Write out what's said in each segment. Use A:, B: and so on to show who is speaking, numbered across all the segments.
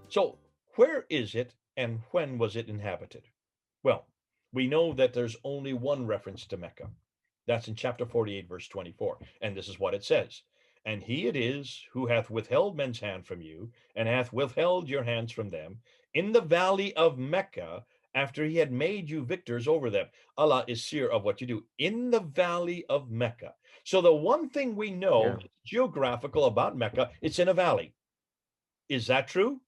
A: So where is it and when was it inhabited? Well, we know that there's only one reference to Mecca. That's in chapter 48, verse 24. And this is what it says. And he it is who hath withheld men's hand from you, and hath withheld your hands from them in the valley of Mecca, after he had made you victors over them. Allah is seer of what you do in the valley of Mecca. So the one thing we know
B: Yeah.
A: geographical about Mecca, it's in a valley. Is that true?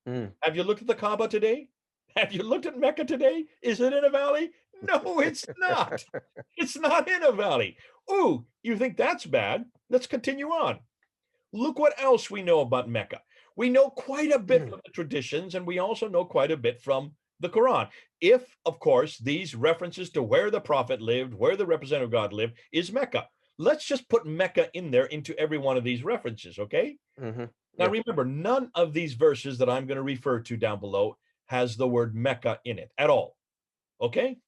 B: Mm.
A: Have you looked at the Kaaba today? Have you looked at Mecca today? Is it in a valley? No, it's not. It's not in a valley. Ooh, you think that's bad? Let's continue on. Look what else we know about Mecca. We know quite a bit from the traditions, and we also know quite a bit from the Quran. If, of course, these references to where the prophet lived, where the representative of God lived, is Mecca. Let's just put Mecca in there into every one of these references, okay?
B: Mm-hmm.
A: Now,
B: Yeah.
A: remember, none of these verses that I'm going to refer to down below has the word Mecca in it at all. Okay?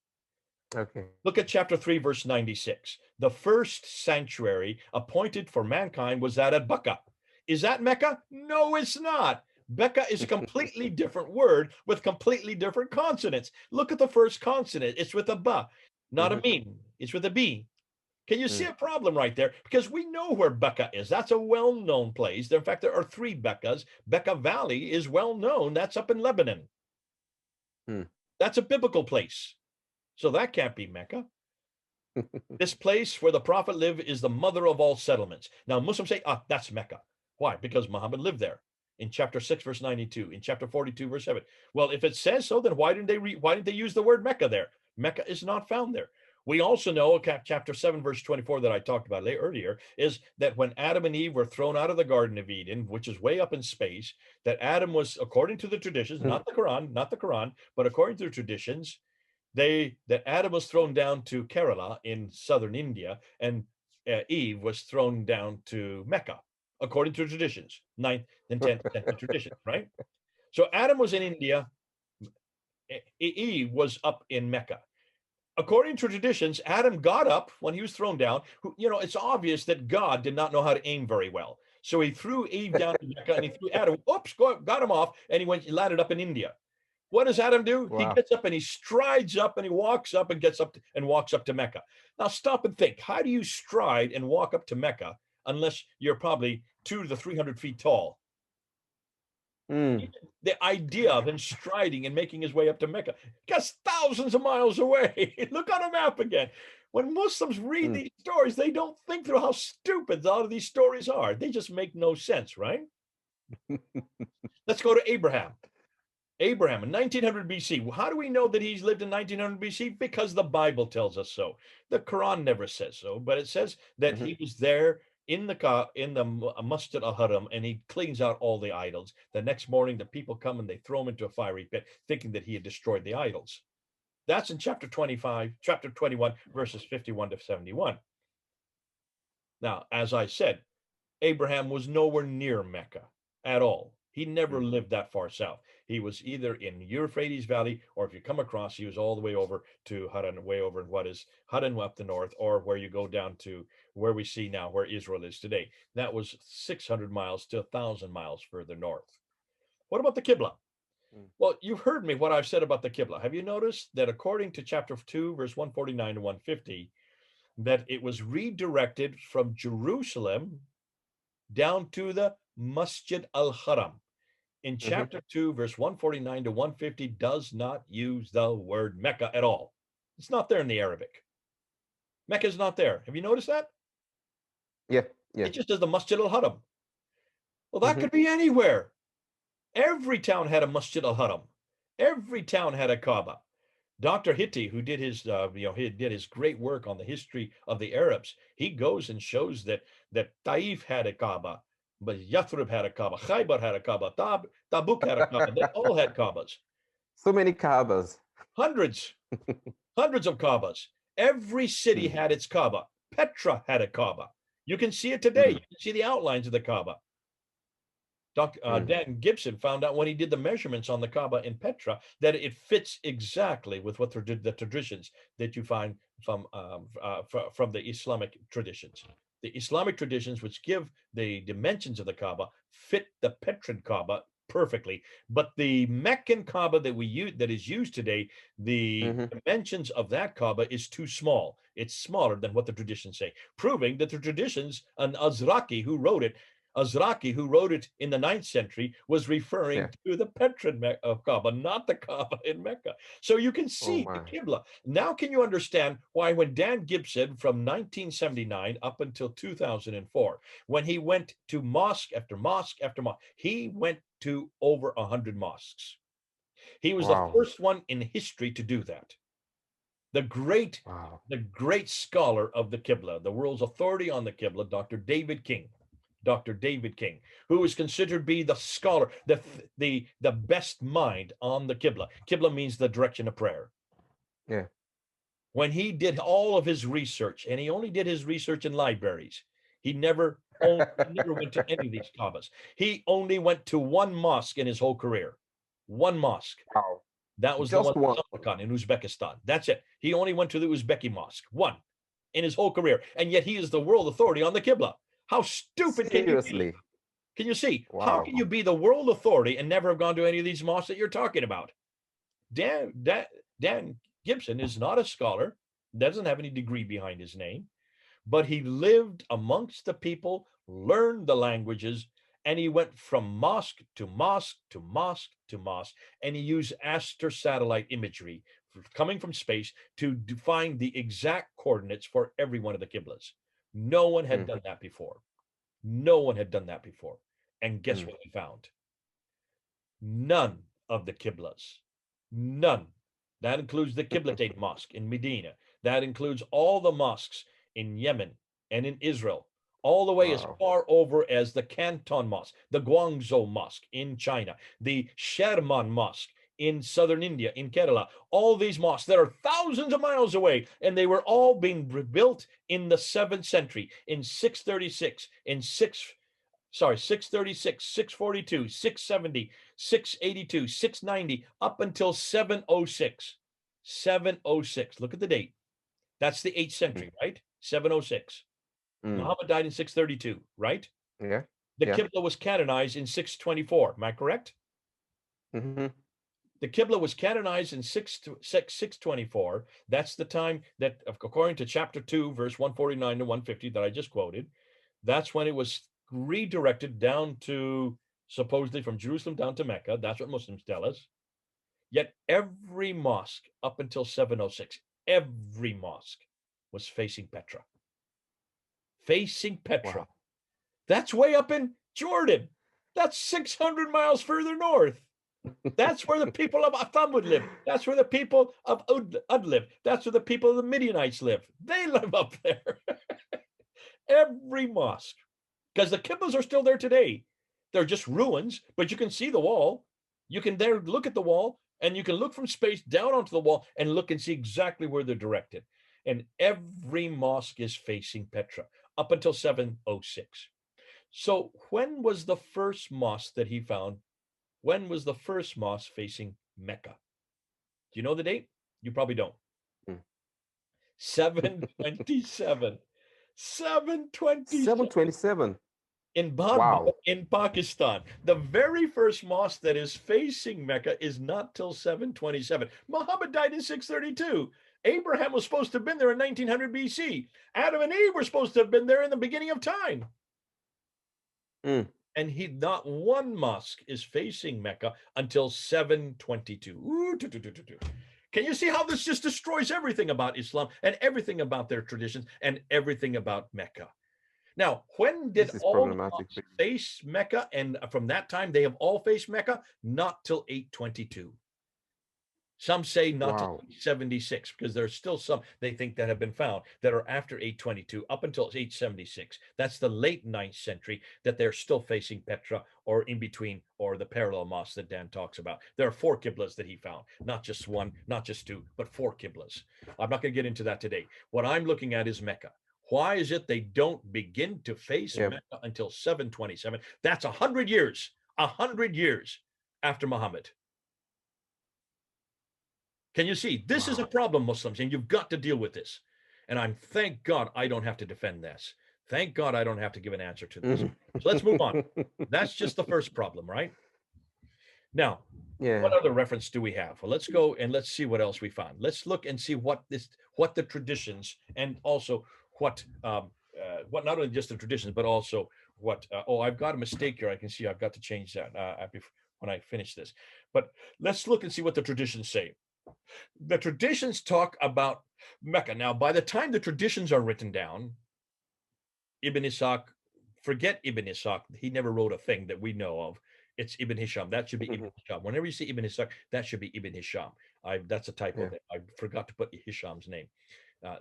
B: Okay.
A: Look at chapter 3, verse 96. The first sanctuary appointed for mankind was that at Bakkah. Is that Mecca? No, it's not. Becca is a completely different word with completely different consonants. Look at the first consonant. It's with a ba, not a
B: Mm-hmm.
A: meme. It's with a b. Can you see
B: Mm.
A: a problem right there? Because we know where Becca is. That's a well-known place. In fact, there are three Beccas. Becca Valley is well known. That's up in Lebanon.
B: Mm.
A: That's a biblical place. So that can't be Mecca. This place where the prophet lived is the mother of all settlements. Now, Muslims say, that's Mecca. Why? Because Muhammad lived there in chapter 6, verse 92, in chapter 42, verse 7. Well, if it says so, then why didn't they use the word Mecca there? Mecca is not found there. We also know chapter 7, verse 24 that I talked about earlier is that when Adam and Eve were thrown out of the Garden of Eden, which is way up in space, that Adam was, according to the traditions,
B: Mm.
A: not the Quran, but according to the traditions, that Adam was thrown down to Kerala in southern India, and Eve was thrown down to Mecca, according to traditions, 9th and 10th century traditions, right? So Adam was in India, Eve was up in Mecca. According to traditions, Adam got up when he was thrown down. It's obvious that God did not know how to aim very well. So he threw Eve down to Mecca and he threw Adam, got him off, and he landed up in India. What does Adam do? He
B: Wow.
A: gets up and he strides up and he walks up and gets up and walks up to Mecca. Now stop and think. How do you stride and walk up to Mecca unless you're probably 200 to 300 feet tall?
B: Mm.
A: The idea of him striding and making his way up to Mecca, just thousands of miles away. Look on a map again. When Muslims read
B: Mm.
A: these stories, they don't think through how stupid a lot of these stories are. They just make no sense, right? Let's go to Abraham. Abraham in 1900 BC. How do we know that he's lived in 1900 BC? Because the Bible tells us so. The Quran never says so, but it says that
B: Mm-hmm.
A: he was there in the Masjid al-Haram, and he cleans out all the idols. The next morning, the people come and they throw him into a fiery pit, thinking that he had destroyed the idols. That's in chapter 25, chapter 21, verses 51 to 71. Now, as I said, Abraham was nowhere near Mecca at all. He never
B: Mm.
A: lived that far south. He was either in Euphrates Valley, or if you come across, he was all the way over to Haran, way over in what is Haran up the north, or where you go down to where we see now where Israel is today. That was 600 miles to 1,000 miles further north. What about the Qibla?
B: Mm.
A: Well, you've heard me what I've said about the Qibla. Have you noticed that according to chapter 2, verse 149 to 150, that it was redirected from Jerusalem down to the Masjid al-Haram? In
B: Mm-hmm.
A: chapter 2, verse 149 to 150, does not use the word Mecca at all. It's not there in the Arabic. Mecca is not there. Have you noticed that?
B: Yeah. Yeah.
A: It just says the Masjid al-Haram. Well, that
B: Mm-hmm.
A: could be anywhere. Every town had a Masjid al-Haram. Every town had a Kaaba. Dr. Hitti, who did he did his great work on the history of the Arabs, he goes and shows that Taif had a Kaaba, but Yathrib had a Kaaba, Khaybar had a Kaaba, Tabuk had a Kaaba. They all had Kaabas.
B: So many Kaabas.
A: Hundreds, hundreds of Kaabas. Every city
B: Mm.
A: had its Kaaba. Petra had a Kaaba. You can see it today.
B: Mm.
A: You can see the outlines of the Kaaba. Dr.
B: Mm.
A: Dan Gibson found out when he did the measurements on the Kaaba in Petra that it fits exactly with what the traditions that you find from the Islamic traditions. The Islamic traditions, which give the dimensions of the Kaaba, fit the Petran Kaaba perfectly. But the Meccan Kaaba that we use, that is used today, the dimensions of that Kaaba is too small. It's smaller than what the traditions say, proving that the traditions, and Azraqi, who wrote it, in the 9th century, was referring to the Petra of Kaaba, not the Kaaba in Mecca. So you can see the Qibla. Now can you understand why when Dan Gibson from 1979 up until 2004, when he went to mosque after mosque after mosque, he went to over 100 mosques. He was the first one in history to do that. The great scholar of the Qibla, the world's authority on the Qibla, Dr. David King, who is considered to be the scholar, the best mind on the Qibla. Qibla means the direction of prayer.
B: Yeah.
A: When he did all of his research, and he only did his research in libraries, he never went to any of these Kaabas. He only went to one mosque in his whole career. One mosque.
B: Wow.
A: That was
B: Just
A: the one in Uzbekistan. That's it. He only went to the Uzbeki mosque. One in his whole career. And yet he is the world authority on the Qibla. How stupid can you be? Can you see? How can you be the world authority and never have gone to any of these mosques that you're talking about? Dan Gibson is not a scholar, doesn't have any degree behind his name, but he lived amongst the people, learned the languages, and he went from mosque to mosque to mosque to mosque, and he used aster satellite imagery coming from space to find the exact coordinates for every one of the Qiblas. No one had done that before. No one had done that before. And guess what he found? None of the Qiblas. None. That includes the Qiblatain Mosque in Medina. That includes all the mosques in Yemen and in Israel, all the way as far over as the Canton Mosque, the Guangzhou Mosque in China, the Sherman Mosque in southern India, in Kerala. All these mosques that are thousands of miles away, and they were all being built in the 7th century, in 636, 636, 642, 670, 682, 690, up until 706. 706. Look at the date. That's the 8th century, right? 706. Muhammad died in 632, right?
B: Yeah.
A: The Qibla was canonized in 624. Am I correct? The Qibla was canonized in 624. That's the time that, according to chapter 2, verse 149 to 150 that I just quoted, that's when it was redirected down to, supposedly from Jerusalem down to Mecca. That's what Muslims tell us. Yet every mosque up until 706, every mosque was facing Petra. Facing Petra. Wow. That's way up in Jordan. That's 600 miles further north. That's where the people of Thamud live. That's where the people of Ud live. That's where the people of the Midianites live. They live up there. Every mosque. Because the Qiblas are still there today. They're just ruins, but you can see the wall. You can there look at the wall, and you can look from space down onto the wall and look and see exactly where they're directed. And every mosque is facing Petra up until 706. So when was the first mosque that he found? When was the first mosque facing Mecca? Do you know the date? You probably don't. 727.
B: 727.
A: In Bakkah, in Pakistan. The very first mosque that is facing Mecca is not till 727. Muhammad died in 632. Abraham was supposed to have been there in 1900 BC. Adam and Eve were supposed to have been there in the beginning of time. And not one mosque is facing Mecca until 722. Can you see how this just destroys everything about Islam and everything about their traditions and everything about Mecca? Now, when did all the mosques face Mecca? And from that time, they have all faced Mecca? Not till 822. Some say not till 876, because there's still some they think that have been found that are after 822 up until 876. That's the late 9th century that they're still facing Petra or in between, or the parallel mosque that Dan talks about. There are 4 Qiblas that he found, not just one, not just 2, but 4 Qiblas. I'm not going to get into that today. What I'm looking at is Mecca. Why is it they don't begin to face Mecca until 727? That's 100 years after Muhammad. Can you see? This is a problem, Muslims, and you've got to deal with this. And thank God I don't have to defend this. Thank God I don't have to give an answer to this. So let's move on. That's just the first problem, right? Now,
B: Yeah.
A: what other reference do we have? Well, let's go and let's see what else we found. Let's look and see what the traditions, and also what not only just the traditions, but also what. Oh, I've got a mistake here. I can see I've got to change that when I finish this. But let's look and see what the traditions say. The traditions talk about Mecca. Now, by the time the traditions are written down, Ibn Ishaq, forget Ibn Ishaq. He never wrote a thing that we know of. It's Ibn Hisham. That should be Ibn Hisham. Whenever you see Ibn Ishaq, that should be Ibn Hisham. That's a typo.
B: Yeah.
A: There. I forgot to put Hisham's name.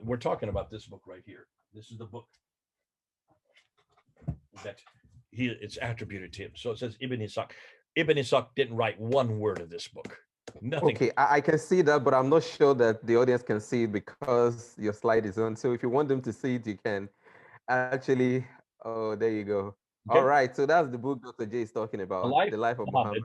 A: We're talking about this book right here. This is the book that it's attributed to him. So it says Ibn Ishaq. Ibn Ishaq didn't write one word of this book. Nothing.
B: Okay, I can see that, but I'm not sure that the audience can see it because your slide is on. So if you want them to see it, you can actually. Oh, there you go.
A: Okay.
B: All right, so that's the book Dr. J is talking about, The Life of Muhammad.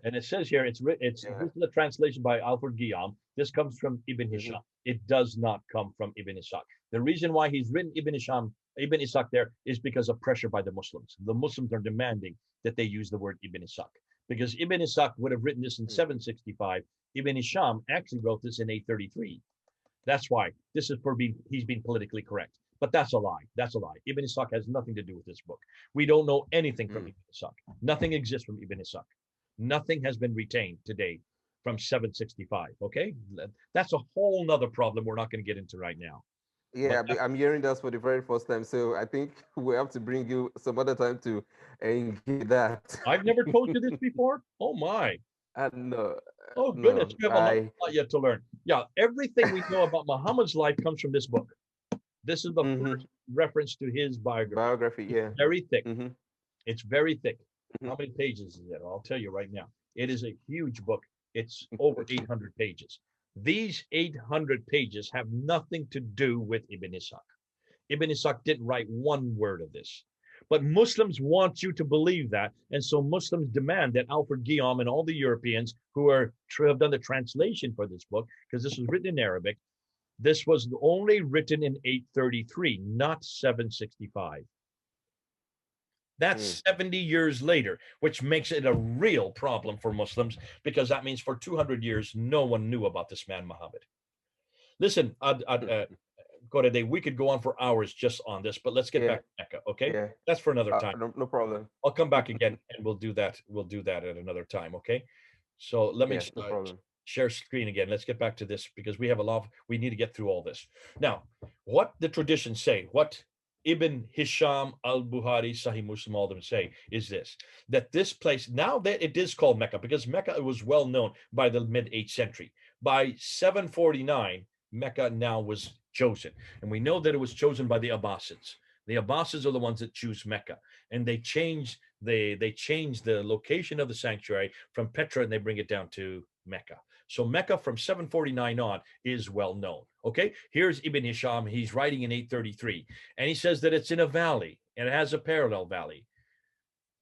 A: And it says here, it's this is a translation by Alfred Guillaume. This comes from Ibn Hisham. It does not come from Ibn Ishaq. The reason why he's written Ibn Ishaq there is because of pressure by the Muslims. The Muslims are demanding that they use the word Ibn Ishaq, because Ibn Ishaq would have written this in 765. Ibn Hisham actually wrote this in 833. That's why this is he's being politically correct. But that's a lie. That's a lie. Ibn Ishaq has nothing to do with this book. We don't know anything from Ibn Ishaq. Nothing exists from Ibn Ishaq. Nothing has been retained today from 765. Okay, that's a whole nother problem we're not going to get into right now.
B: Yeah, I'm hearing that for the very first time, so I think we have to bring you some other time to engage that.
A: I've never told you this before. Oh my.
B: No.
A: Oh goodness, we have a lot yet to learn. Yeah, everything we know about Muhammad's life comes from this book. This is the first reference to his biography.
B: Biography, yeah.
A: It's very thick. It's very thick. How many pages is it? I'll tell you right now. It is a huge book. It's over 800 pages. These 800 pages have nothing to do with Ibn Ishaq. Ibn Ishaq didn't write one word of this. But Muslims want you to believe that. And so Muslims demand that Alfred Guillaume and all the Europeans who have done the translation for this book, because this was written in Arabic, this was only written in 833, not 765. That's 70 years later, which makes it a real problem for Muslims, because that means for 200 years, no one knew about this man, Muhammad. Listen, Korede, we could go on for hours just on this, but let's get back to Mecca, okay? Yeah. That's for another time.
B: No problem.
A: I'll come back again and we'll do that. We'll do that at another time, okay? So let me share screen again. Let's get back to this, because we have we need to get through all this. Now, what the traditions say, what Ibn Hisham, Al-Bukhari, Sahih Muslim, all of them say is this, that this place, now that it is called Mecca, because Mecca was well known by the mid-8th century. By 749, Mecca now was chosen. And we know that it was chosen by the Abbasids. The Abbasids are the ones that choose Mecca. And they change the location of the sanctuary from Petra, and they bring it down to Mecca. So Mecca from 749 on is well known. Okay, here's Ibn Hisham. He's writing in 833, and he says that it's in a valley, and it has a parallel valley.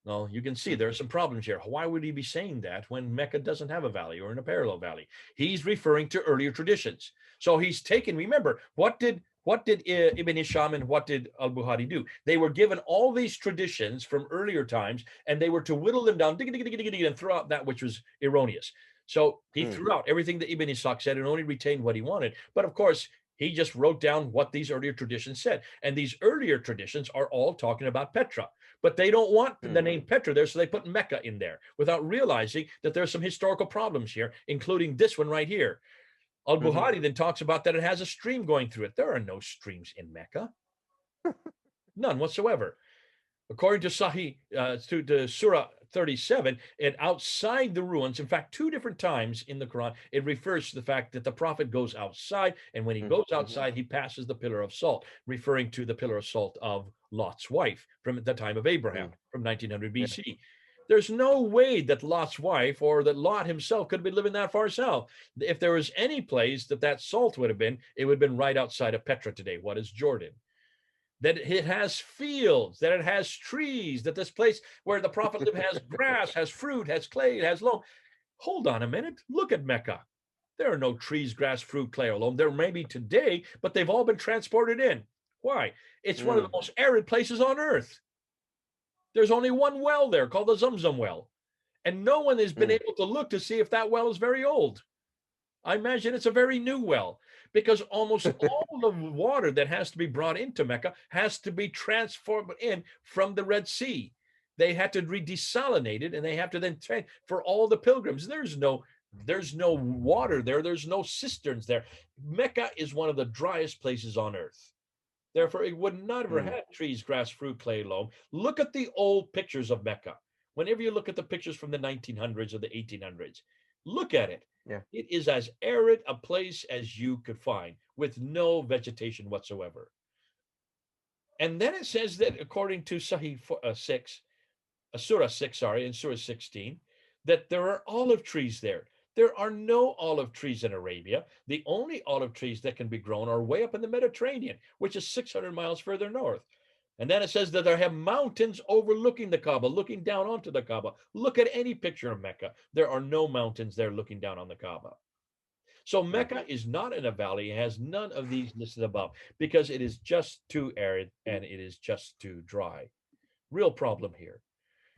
A: Well, you can see there are some problems here. Why would he be saying that when Mecca doesn't have a valley or in a parallel valley? He's referring to earlier traditions. So he's taken, remember, what did Ibn Hisham and what did Al-Bukhari do? They were given all these traditions from earlier times, and they were to whittle them down and throw out that which was erroneous. So he threw out everything that Ibn Ishaq said and only retained what he wanted. But of course, he just wrote down what these earlier traditions said. And these earlier traditions are all talking about Petra. But they don't want the name Petra there, so they put Mecca in there without realizing that there's some historical problems here, including this one right here. Al-Bukhari then talks about that it has a stream going through it. There are no streams in Mecca. None whatsoever. According to Sahih, to Surah 37, and outside the ruins, in fact, 2 different times in the Quran, it refers to the fact that the prophet goes outside, and when he goes outside, he passes the pillar of salt, referring to the pillar of salt of Lot's wife from the time of Abraham, from 1900 BC. There's no way that Lot's wife or that Lot himself could have been living that far south. If there was any place that salt would have been, it would have been right outside of Petra today. What is Jordan? That it has fields, that it has trees, that this place where the prophet lived has grass, has fruit, has clay, has loam. Hold on a minute. Look at Mecca. There are no trees, grass, fruit, clay, or loam. There may be today, but they've all been transported in. Why? It's one of the most arid places on earth. There's only one well there called the Zamzam well. And no one has been
B: Mm.
A: able to look to see if that well is very old. I imagine it's a very new well, because almost all the water that has to be brought into Mecca has to be transformed in from the Red Sea. They had to desalinate it, and they have to then for all the pilgrims. There's no water there. There's no cisterns there. Mecca is one of the driest places on earth. Therefore, it would not have
B: Mm.
A: had trees, grass, fruit, clay, loam. Look at the old pictures of Mecca. Whenever you look at the pictures from the 1900s or the 1800s, look at it.
B: Yeah.
A: It is as arid a place as you could find, with no vegetation whatsoever. And then it says that according to Sahih 6, Surah 6, sorry, in Surah 16, that there are olive trees there. There are no olive trees in Arabia. The only olive trees that can be grown are way up in the Mediterranean, which is 600 miles further north. And then it says that they have mountains overlooking the Kaaba, looking down onto the Kaaba. Look at any picture of Mecca. There are no mountains there looking down on the Kaaba. So
B: Mm.
A: Mecca is not in a valley. It has none of these listed above because it is just too arid and it is just too dry. Real problem here.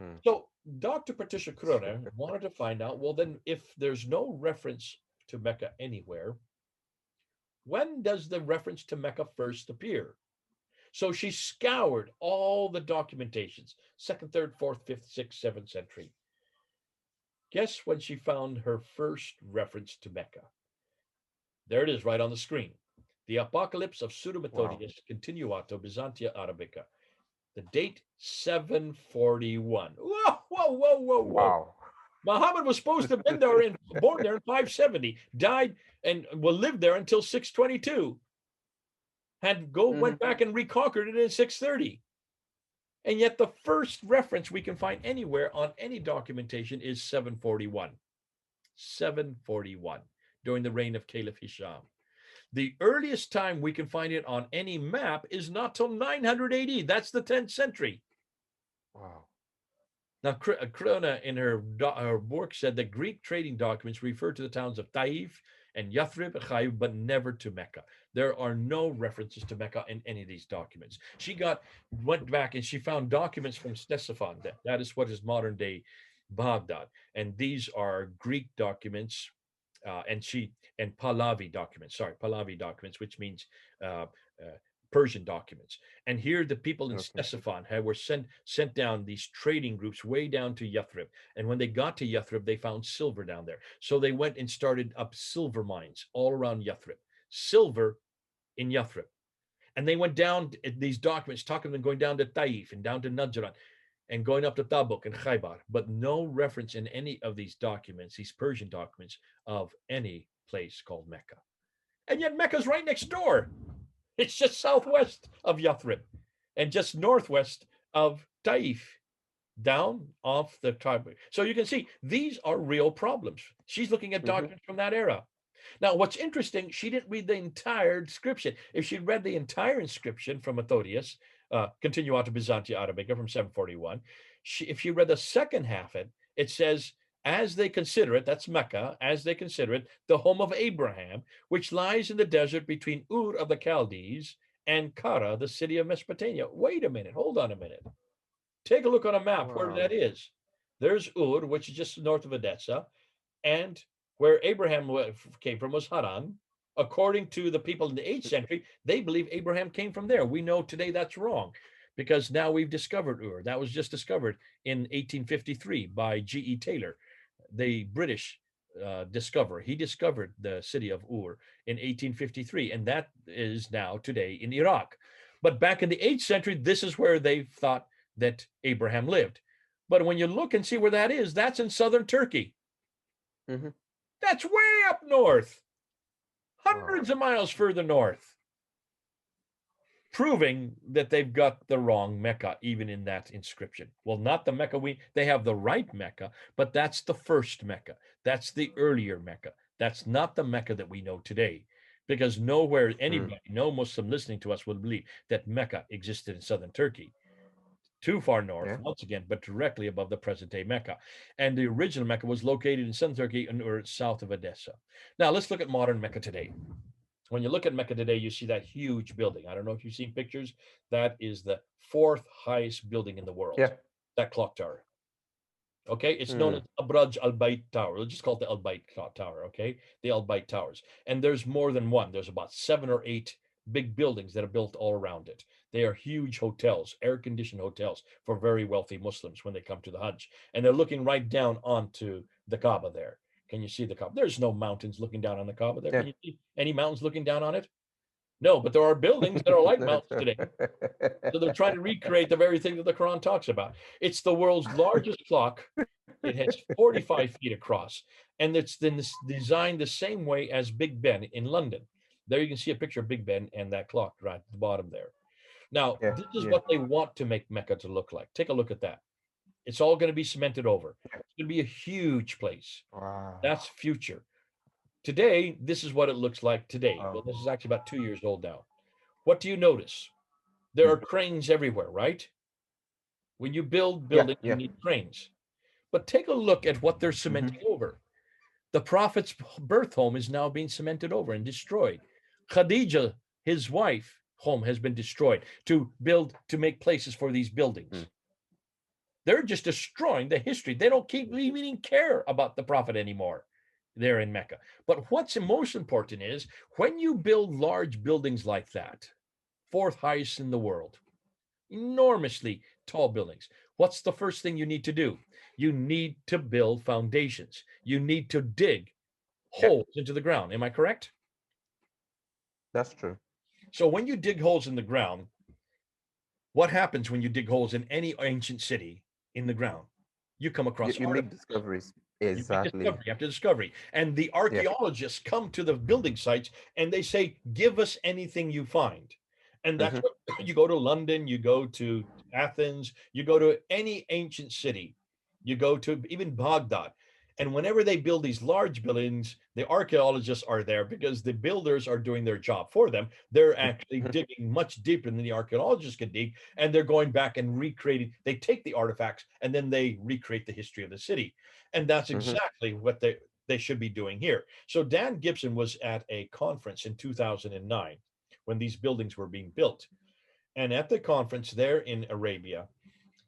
B: Mm.
A: So Dr. Patricia Kroner wanted to find out, well, then if there's no reference to Mecca anywhere, when does the reference to Mecca first appear? So she scoured all the documentations, second, third, fourth, fifth, sixth, seventh century. Guess when she found her first reference to Mecca? There it is right on the screen. The Apocalypse of Sura
B: Wow.
A: Methodius Continuato Byzantia Arabica. The date 741. Whoa, whoa, whoa, whoa, whoa.
B: Wow.
A: Muhammad was supposed to have been there and born there in 570, died and will live there until 622. Went back and reconquered it in 630. And yet the first reference we can find anywhere on any documentation is 741. 741, during the reign of Caliph Hisham. The earliest time we can find it on any map is not till 900 AD. That's the 10th century.
B: Wow.
A: Now, Krona in her work said that Greek trading documents refer to the towns of Taif and Yathrib, Chayv, but never to Mecca. There are no references to Mecca in any of these documents. She went back and she found documents from Ctesiphon. That is what is modern day Baghdad. And these are Greek documents, and Pahlavi documents. Sorry, Pahlavi documents, which means uh, Persian documents. And here the people in
B: Okay.
A: Ctesiphon were sent down, these trading groups way down to Yathrib. And when they got to Yathrib, they found silver down there. So they went and started up silver mines all around Yathrib. Silver in Yathrib. And they went down these documents, talking about going down to Taif and down to Najran and going up to Tabuk and Khaybar, but no reference in any of these documents, these Persian documents, of any place called Mecca. And yet Mecca's right next door. It's just southwest of Yathrib and just northwest of Taif, down off the Tabari. So you can see these are real problems. She's looking at documents from that era. Now, what's interesting, she didn't read the entire inscription. If she'd read the entire inscription from Methodius, Continuato Byzantia Arabica from 741, if she read the second half of it, it says, as they consider it, that's Mecca, as they consider it, the home of Abraham, which lies in the desert between Ur of the Chaldees and Kara, the city of Mesopotamia. Wait a minute, hold on a minute. Take a look on a map where that
B: Wow.
A: is. There's Ur, which is just north of Edessa, and where Abraham came from was Haran. According to the people in the 8th century, they believe Abraham came from there. We know today that's wrong because now we've discovered Ur. That was just discovered in 1853 by G.E. Taylor, the British discoverer. He discovered the city of Ur in 1853, and that is now today in Iraq. But back in the 8th century, this is where they thought that Abraham lived. But when you look and see where that is, that's in southern Turkey.
B: Mm-hmm.
A: That's way up north,
B: Wow.
A: hundreds of miles further north, proving that they've got the wrong Mecca, even in that inscription. Well, not the Mecca they have the right Mecca, but that's the first Mecca. That's the earlier Mecca. That's not the Mecca that we know today, because nowhere anybody, no Muslim listening to us will believe that Mecca existed in southern Turkey. Too far north,
B: Yeah.
A: once again, but directly above the present-day Mecca. And the original Mecca was located in southern Turkey or south of Edessa. Now, let's look at modern Mecca today. When you look at Mecca today, you see that huge building. I don't know if you've seen pictures. That is the fourth highest building in the world,
B: Yeah.
A: that clock tower. Okay, it's known as
B: Mm.
A: Abraj Al Bayt Tower. Let's just call it the Al Bayt Tower. Okay, the Al Bayt Towers, and there's more than one. There's about 7 or 8 big buildings that are built all around it. They are huge hotels, air-conditioned hotels for very wealthy Muslims when they come to the Hajj, and they're looking right down onto the Kaaba. There, can you see the Kaaba? There's no mountains looking down on the Kaaba. There,
B: Yeah.
A: can you see any mountains looking down on it? No, but there are buildings that are like
B: No,
A: mountains today. So they're trying to recreate the very thing that the Quran talks about. It's the world's largest clock. It has 45 feet across, and it's then designed the same way as Big Ben in London. There you can see a picture of Big Ben and that clock right at the bottom there. Now,
B: yeah,
A: this is
B: yeah.
A: what they want to make Mecca to look like. Take a look at that. It's all going to be cemented over. It's going to be a huge place.
B: Wow.
A: That's future. Today, this is what it looks like today. Well,
B: Wow.
A: this is actually about 2 years old now. What do you notice? There are
B: Mhm.
A: cranes everywhere, right? When you build
B: Yeah,
A: buildings, you
B: yeah.
A: need cranes. But take a look at what they're
B: Hmm.
A: cementing over. The Prophet's birth home is now being cemented over and destroyed. Khadija, his wife, home has been destroyed to make places for these buildings.
B: Mm.
A: They're just destroying the history. They don't even care about the Prophet anymore there in Mecca. But what's most important is when you build large buildings like that, fourth highest in the world, enormously tall buildings. What's the first thing you need to do? You need to build foundations. You need to dig
B: Yeah,
A: holes into the ground. Am I correct?
B: that's true.
A: So when you dig holes in the ground, what happens when you dig holes in any ancient city in the ground? You come across
B: You make
A: artifacts.
B: discoveries.
A: You make
B: Exactly.
A: discovery after discovery. And the
B: Yeah.
A: archaeologists come to the building sites and they say, give us anything you find. And that's
B: Hmm.
A: what you go to London, you go to Athens, you go to any ancient city, you go to even Baghdad. And whenever they build these large buildings, the archaeologists are there because the builders are doing their job for them. They're actually
B: Hmm.
A: digging much deeper than the archaeologists can dig, and they're going back and recreating. They take the artifacts and then they recreate the history of the city. And that's
B: Hmm.
A: exactly what they should be doing here. So Dan Gibson was at a conference in 2009 when these buildings were being built. And at the conference there in Arabia,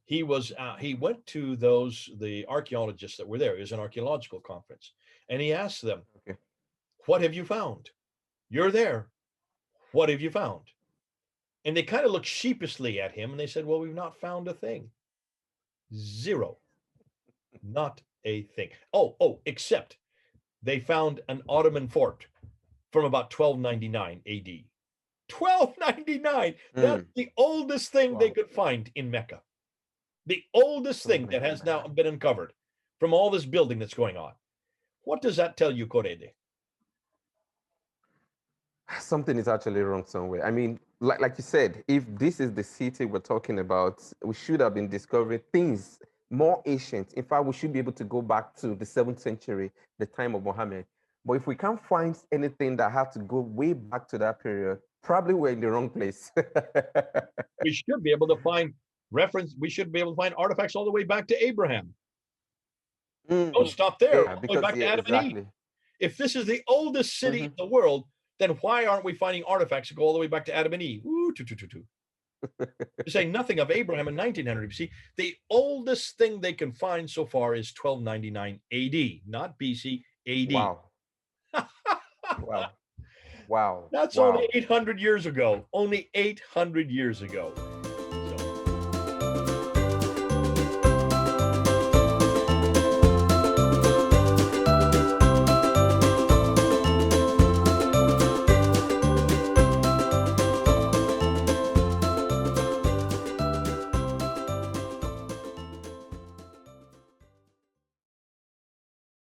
A: he went to the archaeologists that were there. It was an archaeological conference, and he asked them,
B: Okay.
A: "What have you found? You're there. What have you found?" And they kind of looked sheepishly at him, and they said, "Well, we've not found a thing. Zero. Not a thing. Except they found an Ottoman fort from about 1299 AD. 1299. That's
B: Mm.
A: the oldest thing they
B: Wow.
A: could find in Mecca. The oldest thing that has now
B: 1299.
A: been uncovered from all this building that's going on. What does that tell you, Corede?
B: Something is actually wrong somewhere. I mean, like you said, if this is the city we're talking about, we should have been discovering things more ancient. In fact, we should be able to go back to the 7th century, the time of Muhammad. But if we can't find anything that had to go way back to that period, probably we're in the wrong place.
A: We should be able to find we should be able to find artifacts all the way back to Abraham. Don't
B: Mm.
A: stop there,
B: Yeah,
A: all the way
B: because
A: back
B: yeah,
A: to Adam and Eve.
B: exactly.
A: If this is the oldest city in
B: Hmm.
A: the world, then why aren't we finding artifacts that go all the way back to Adam and Eve? Ooh, to say nothing of Abraham in 1900 BC. The oldest thing they can find so far is 1299 AD, not BC, AD.
B: Wow. Wow. Wow.
A: That's only
B: Wow.
A: 800 years ago. Only 800 years ago.